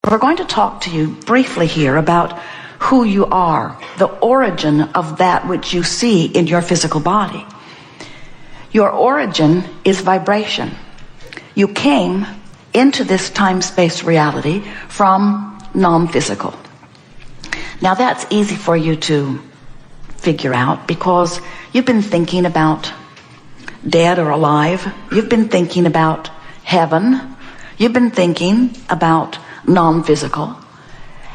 We're going to talk to you briefly here about who you are, the origin of that which you see in your physical body. Your origin is vibration. You came into this time-space reality from non-physical. Now that's easy for you to figure out because you've been thinking about dead or alive. You've been thinking about heaven. You've been thinking about non-physical.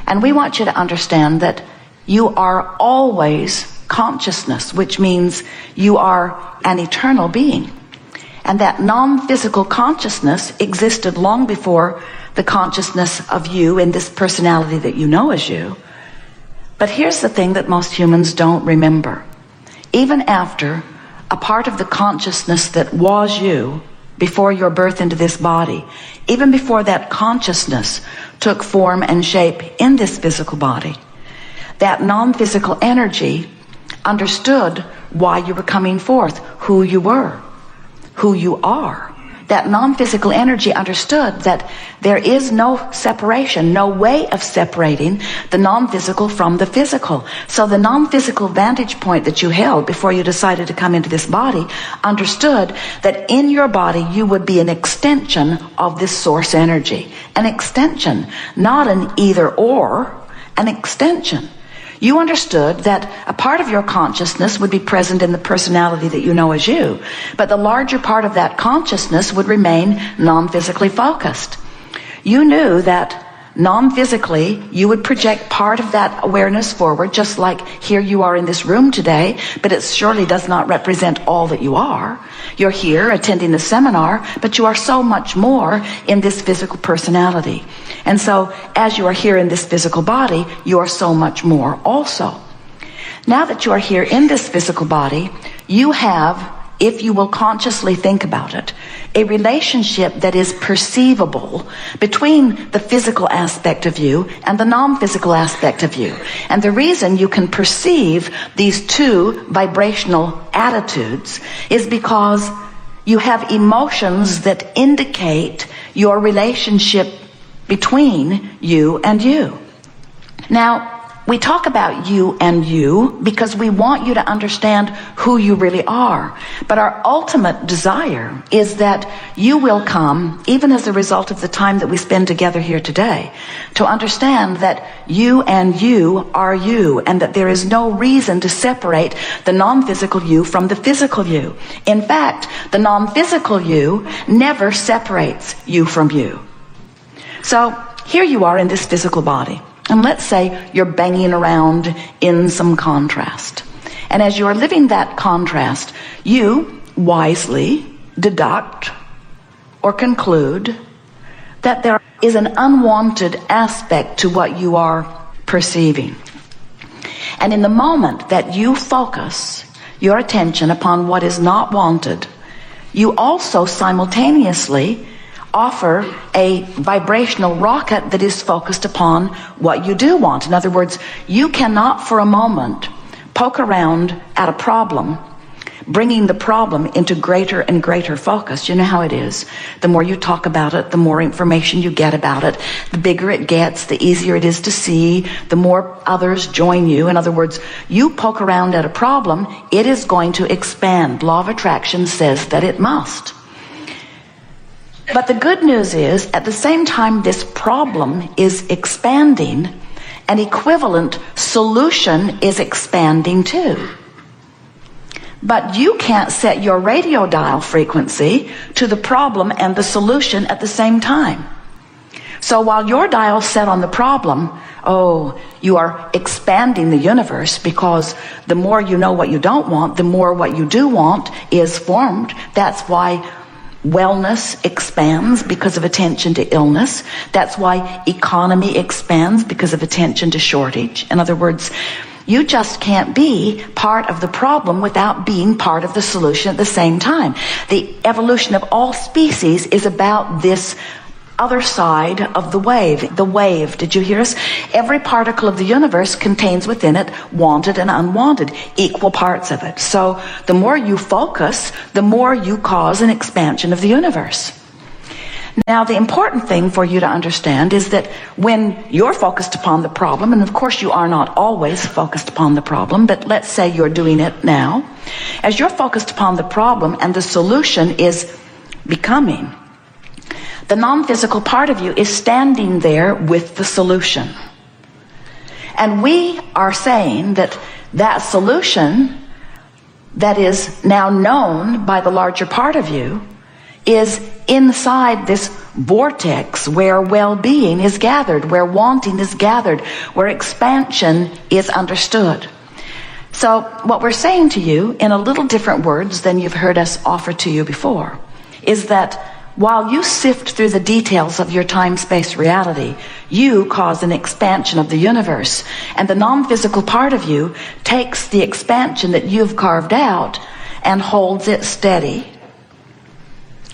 And we want you to understand that you are always consciousness, which means you are an eternal being. And that non-physical consciousness existed long before the consciousness of you in this personality that you know as you. But here's the thing that most humans don't remember. Even after a part of the consciousness that was you before your birth into this body, even before that consciousness took form and shape in this physical body, that non-physical energy understood why you were coming forth, who you were, who you are. That non-physical energy understood that there is no separation, no way of separating the non-physical from the physical. So the non-physical vantage point that you held before you decided to come into this body understood that in your body you would be an extension of this source energy. An extension, not an either or, an extension. You understood that a part of your consciousness would be present in the personality that you know as you, but the larger part of that consciousness would remain non-physically focused. You knew that non-physically you would project part of that awareness forward, just like here you are in this room today, but it surely does not represent all that you are. You're here attending the seminar, but you are so much more in this physical personality. And so as you are here in this physical body, you are so much more also. Now that you are here in this physical body, you have, if you will consciously think about it, a relationship that is perceivable between the physical aspect of you and the non-physical aspect of you. And the reason you can perceive these two vibrational attitudes is because you have emotions that indicate your relationship between you and you. Now, we talk about you and you because we want you to understand who you really are. But our ultimate desire is that you will come, even as a result of the time that we spend together here today, to understand that you and you are you, and that there is no reason to separate the non-physical you from the physical you. In fact, the non-physical you never separates you from you. So here you are in this physical body. And let's say you're banging around in some contrast. And as you are living that contrast, you wisely deduct or conclude that there is an unwanted aspect to what you are perceiving. And in the moment that you focus your attention upon what is not wanted, you also simultaneously offer a vibrational rocket that is focused upon what you do want. In other words, you cannot for a moment poke around at a problem, bringing the problem into greater and greater focus. You know how it is. The more you talk about it, the more information you get about it. The bigger it gets, the easier it is to see, the more others join you. In other words, you poke around at a problem, it is going to expand. Law of attraction says that it must. But the good news is, at the same time this problem is expanding, an equivalent solution is expanding too. But you can't set your radio dial frequency to the problem and the solution at the same time. So while your dial's set on the problem, you are expanding the universe, because the more you know what you don't want, the more what you do want is formed. That's why wellness expands because of attention to illness. That's why economy expands because of attention to shortage. In other words, you just can't be part of the problem without being part of the solution at the same time. The evolution of all species is about this other side of the wave. The wave, did you hear us? Every particle of the universe contains within it wanted and unwanted, equal parts of it. So the more you focus, the more you cause an expansion of the universe. Now, the important thing for you to understand is that when you're focused upon the problem, and of course you are not always focused upon the problem, but let's say you're doing it now, as you're focused upon the problem and the solution is becoming, the non-physical part of you is standing there with the solution. And we are saying that that solution that is now known by the larger part of you is inside this vortex where well-being is gathered, where wanting is gathered, where expansion is understood. So what we're saying to you in a little different words than you've heard us offer to you before is that while you sift through the details of your time-space reality, you cause an expansion of the universe, and the non-physical part of you takes the expansion that you've carved out and holds it steady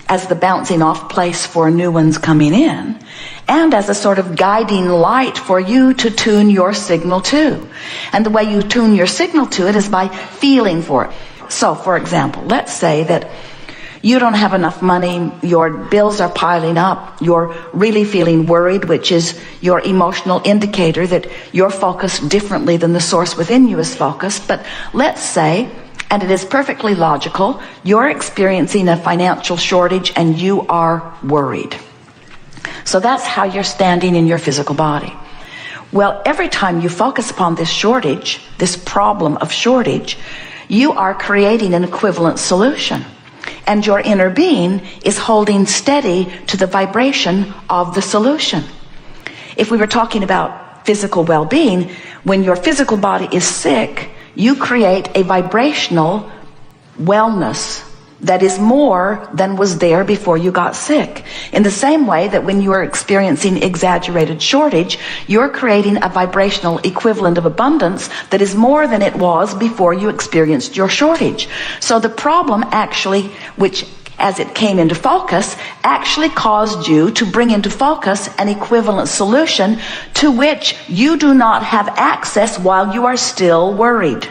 as the bouncing off place for new ones coming in, and as a sort of guiding light for you to tune your signal to. And the way you tune your signal to it is by feeling for it. So, for example, let's say that you don't have enough money, your bills are piling up, you're really feeling worried, which is your emotional indicator that you're focused differently than the source within you is focused. But let's say, and it is perfectly logical, you're experiencing a financial shortage and you are worried. So that's how you're standing in your physical body. Well, every time you focus upon this shortage, this problem of shortage, you are creating an equivalent solution. And your inner being is holding steady to the vibration of the solution. If we were talking about physical well-being, when your physical body is sick, you create a vibrational wellness that is more than was there before you got sick. In the same way that when you are experiencing exaggerated shortage, you're creating a vibrational equivalent of abundance that is more than it was before you experienced your shortage. So the problem actually, which as it came into focus, actually caused you to bring into focus an equivalent solution to which you do not have access while you are still worried.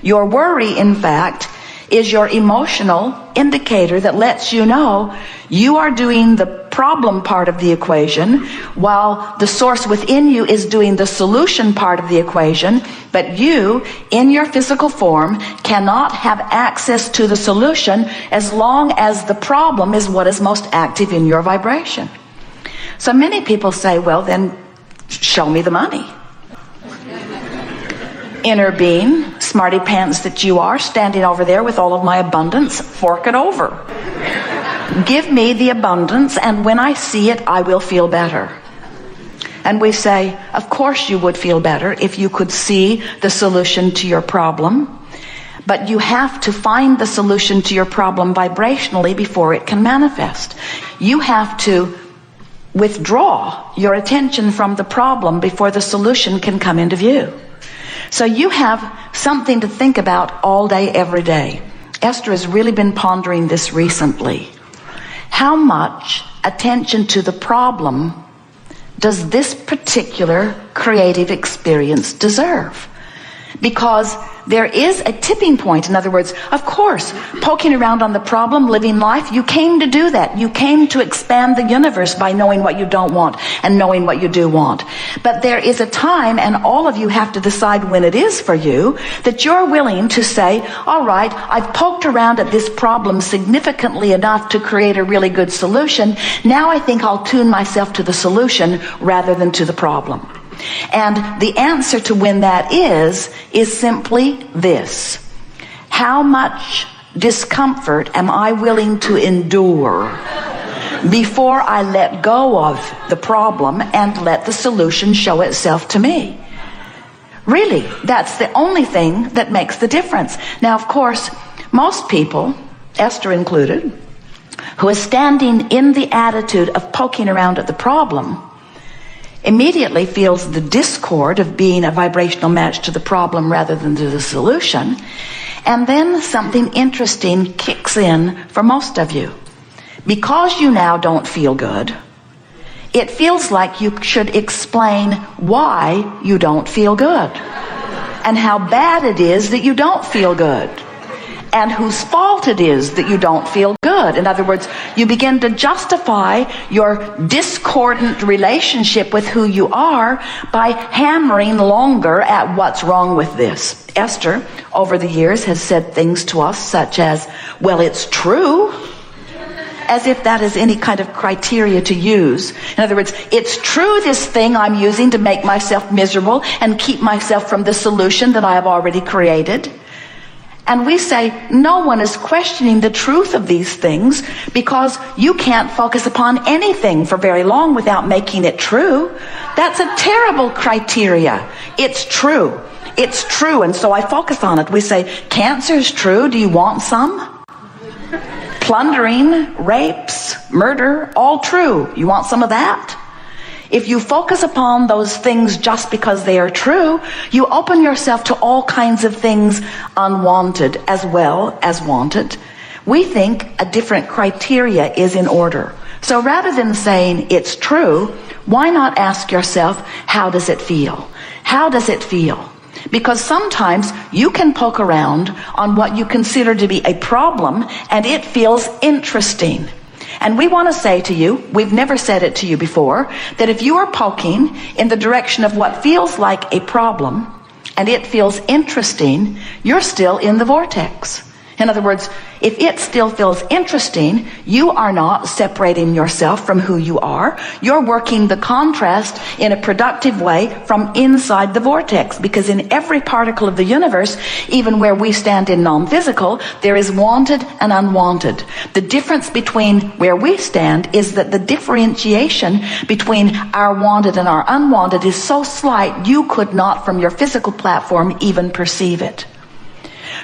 Your worry, in fact, is your emotional indicator that lets you know you are doing the problem part of the equation while the source within you is doing the solution part of the equation, but you, in your physical form, cannot have access to the solution as long as the problem is what is most active in your vibration. So many people say, well, then show me the money. Inner being, smarty pants that you are, standing over there with all of my abundance, fork it over. Give me the abundance, and when I see it, I will feel better. And we say, of course you would feel better if you could see the solution to your problem, but you have to find the solution to your problem vibrationally before it can manifest. You have to withdraw your attention from the problem before the solution can come into view. So you have something to think about all day, every day. Esther has really been pondering this recently. How much attention to the problem does this particular creative experience deserve? Because there is a tipping point. In other words, of course, poking around on the problem, living life, you came to do that. You came to expand the universe by knowing what you don't want and knowing what you do want. But there is a time, and all of you have to decide when it is for you, that you're willing to say, all right, I've poked around at this problem significantly enough to create a really good solution. Now I think I'll tune myself to the solution rather than to the problem. And the answer to when that is simply this. How much discomfort am I willing to endure before I let go of the problem and let the solution show itself to me? Really, that's the only thing that makes the difference. Now, of course, most people, Esther included, who is standing in the attitude of poking around at the problem, immediately feels the discord of being a vibrational match to the problem rather than to the solution. And then something interesting kicks in for most of you. Because you now don't feel good, it feels like you should explain why you don't feel good and how bad it is that you don't feel good and whose fault it is that you don't feel good. good. In other words, you begin to justify your discordant relationship with who you are by hammering longer at what's wrong with this. Esther, over the years, has said things to us such as, well, it's true, as if that is any kind of criteria to use. In other words, it's true, this thing I'm using to make myself miserable and keep myself from the solution that I have already created. And we say, no one is questioning the truth of these things because you can't focus upon anything for very long without making it true. That's a terrible criteria. It's true. It's true, and so I focus on it. We say, cancer is true. Do you want some? Plundering, rapes, murder, all true. You want some of that? If you focus upon those things just because they are true, you open yourself to all kinds of things unwanted as well as wanted. We think a different criteria is in order. So rather than saying it's true, why not ask yourself, how does it feel? How does it feel? Because sometimes you can poke around on what you consider to be a problem and it feels interesting. And we want to say to you, we've never said it to you before, that if you are poking in the direction of what feels like a problem and it feels interesting, you're still in the vortex. In other words, if it still feels interesting, you are not separating yourself from who you are. You're working the contrast in a productive way from inside the vortex, because in every particle of the universe, even where we stand in non-physical, there is wanted and unwanted. The difference between where we stand is that the differentiation between our wanted and our unwanted is so slight you could not from your physical platform even perceive it.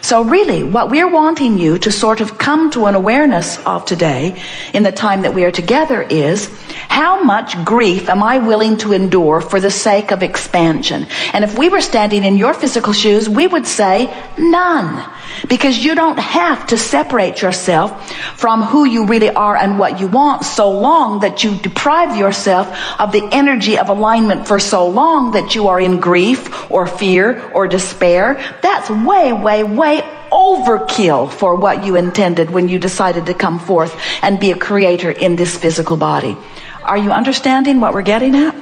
So really, what we're wanting you to sort of come to an awareness of today, in the time that we are together, is how much grief am I willing to endure for the sake of expansion? And if we were standing in your physical shoes, we would say none. Because you don't have to separate yourself from who you really are and what you want so long that you deprive yourself of the energy of alignment for so long that you are in grief or fear or despair. That's way, way, way overkill for what you intended when you decided to come forth and be a creator in this physical body. Are you understanding what we're getting at?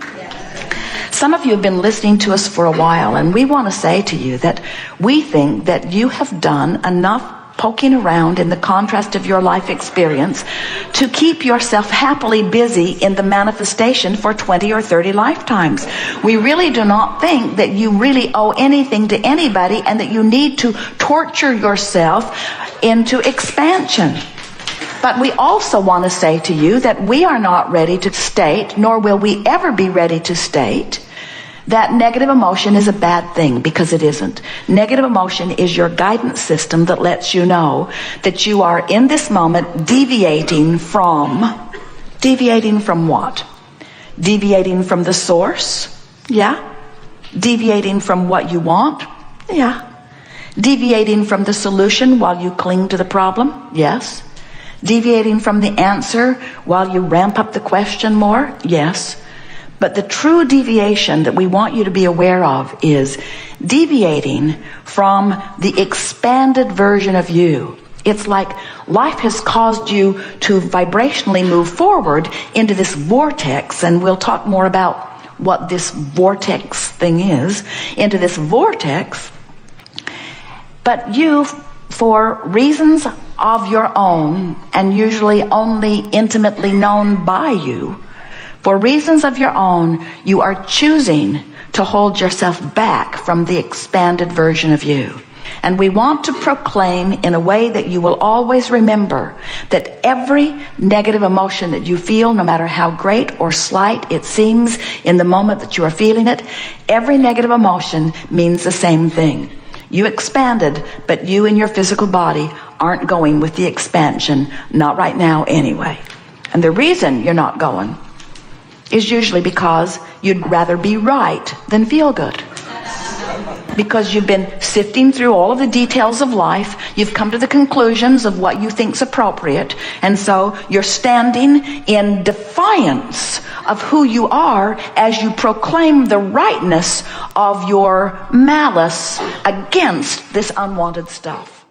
Some of you have been listening to us for a while, and we want to say to you that we think that you have done enough poking around in the contrast of your life experience to keep yourself happily busy in the manifestation for 20 or 30 lifetimes. We really do not think that you really owe anything to anybody and that you need to torture yourself into expansion. But we also want to say to you that we are not ready to state, nor will we ever be ready to state, that negative emotion is a bad thing, because it isn't. Negative emotion is your guidance system that lets you know that you are in this moment deviating from what? Deviating from the source? Yeah. Deviating from what you want? Yeah. Deviating from the solution while you cling to the problem? Yes. Deviating from the answer while you ramp up the question more? Yes. But the true deviation that we want you to be aware of is deviating from the expanded version of you. It's like life has caused you to vibrationally move forward into this vortex, and we'll talk more about what this vortex thing is, into this vortex. But you, for reasons of your own, and usually only intimately known by you, for reasons of your own, you are choosing to hold yourself back from the expanded version of you. And we want to proclaim in a way that you will always remember that every negative emotion that you feel, no matter how great or slight it seems in the moment that you are feeling it, every negative emotion means the same thing. You expanded, but you in your physical body aren't going with the expansion, not right now anyway. And the reason you're not going is usually because you'd rather be right than feel good. Because you've been sifting through all of the details of life, you've come to the conclusions of what you think's appropriate, and so you're standing in defiance of who you are as you proclaim the rightness of your malice against this unwanted stuff.